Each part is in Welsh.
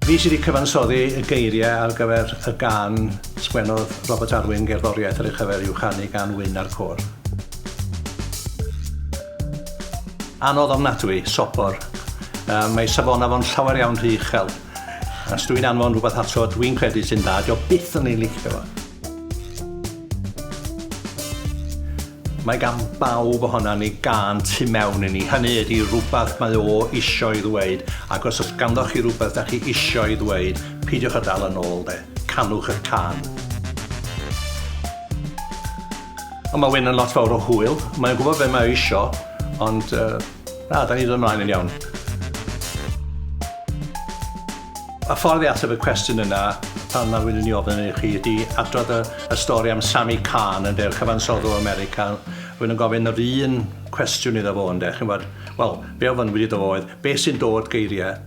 Fi sydd wedi cyfansoddi y geiriau ar gyfer y gan sgwennodd Robert Arwyn gerddoriaeth ar ei chyfer i'w chanu gan Wyn a'r Côr. Anodd ofnadwy, sopor. Mae safona fo'n llawer iawn rhy uchel. Os dwi'n anfon rhywbeth ato dwi'n credu sy'n dda, dio byth yn ei licio fo. Mae gan bawb ohona ni gan tu mewn i ni. Hynny ydy rhywbeth mae o isio i ddweud. Ac os oes ganddoch chi rhywbeth da chi isio i ddweud, peidiwch â dal yn ôl de. Canwch y can. Ond mae Wyn yn lot fawr o hwyl. Mae'n gwybod be mae isio, ond da ni ddod ymlaen yn iawn. Y ffordd i ateb y cwestiwn yna, pan mae Wyn yn ei ofyn i chi, ydy adrodd y stori am Sammy Kahn yn de'r cyfansoddwr America. Wyn yn gofyn yr un cwestiwn iddo fo yn de. Wel, be oedd yn wedi dod oedd, be sy'n dod geiriau?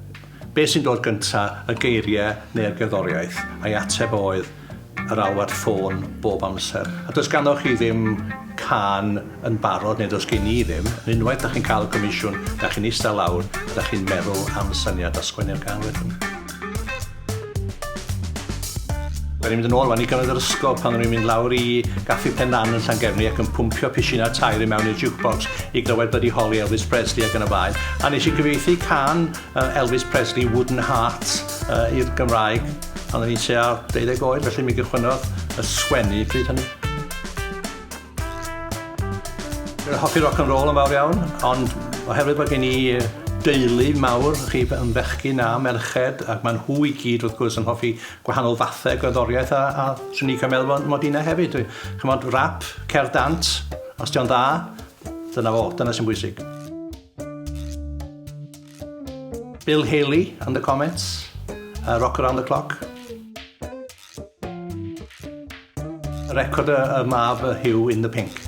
Be sy'n dod gyntaf, y geiriau neu'r gerddoriaeth? A'i ateb oedd yr alwad ffôn bob amser. A does ganddoch chi ddim can yn barod, neu does gen i ddim. Yn unwaith da chi'n cael y comisiwn, da chi'n eistedd lawr, a da chi'n meddwl am syniad a sgwennu'r gan wedyn. Rwy'n mynd yn ôl fan i gynnydd yr ysgol pan rwy'n mynd lawr i Gaffi Penlan yn Llangefni ac yn pwmpio piscina tair i mewn i'r jukebox i glywed Buddy Holly, Elvis Presley ac yn y blaen. A nes i gyfieithu can Elvis Presley Wooden Heart i'r Gymraeg. Ond o'n i'n tua 12 oed, felly mi gychwynnodd y sgwennu pryd hynny. Rwy'n hoffi rock and roll yn fawr iawn, ond oherwydd bod gen i deulu mawr, chi yn fechgyn a merched, ac mae'n nhw i gyd wrth gwrs yn hoffi gwahanol fathau gerddoriaeth a swn i'n cael meddwl mod hynna hefyd. Chymod rap, cer dant, os di'n dda, dyna sy'n bwysig. Bill Haley and the Comets, Rock Around the Clock. Record y mab Hugh in the Pink.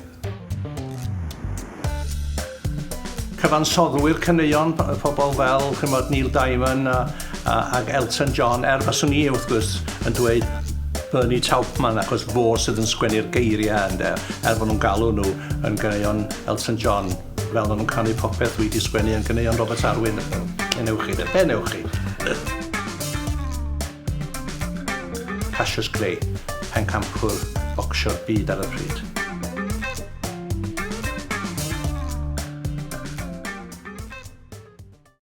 Cyfansoddwyr caneuon, pobl fel chymod Neil Diamond ac Elton John, fyswn i wrth gwrs yn dweud Bernie Taupman achos fo sydd yn sgwennu'r geiriau bod nhw'n galw nhw yn ganeuon Elton John fel nhw'n canu popeth wedi sgwennu yn ganeuon Robert Arwyn. Enewch chi de, be newch chi? Cassius Clay, pencampwr bocsio'r byd ar y pryd.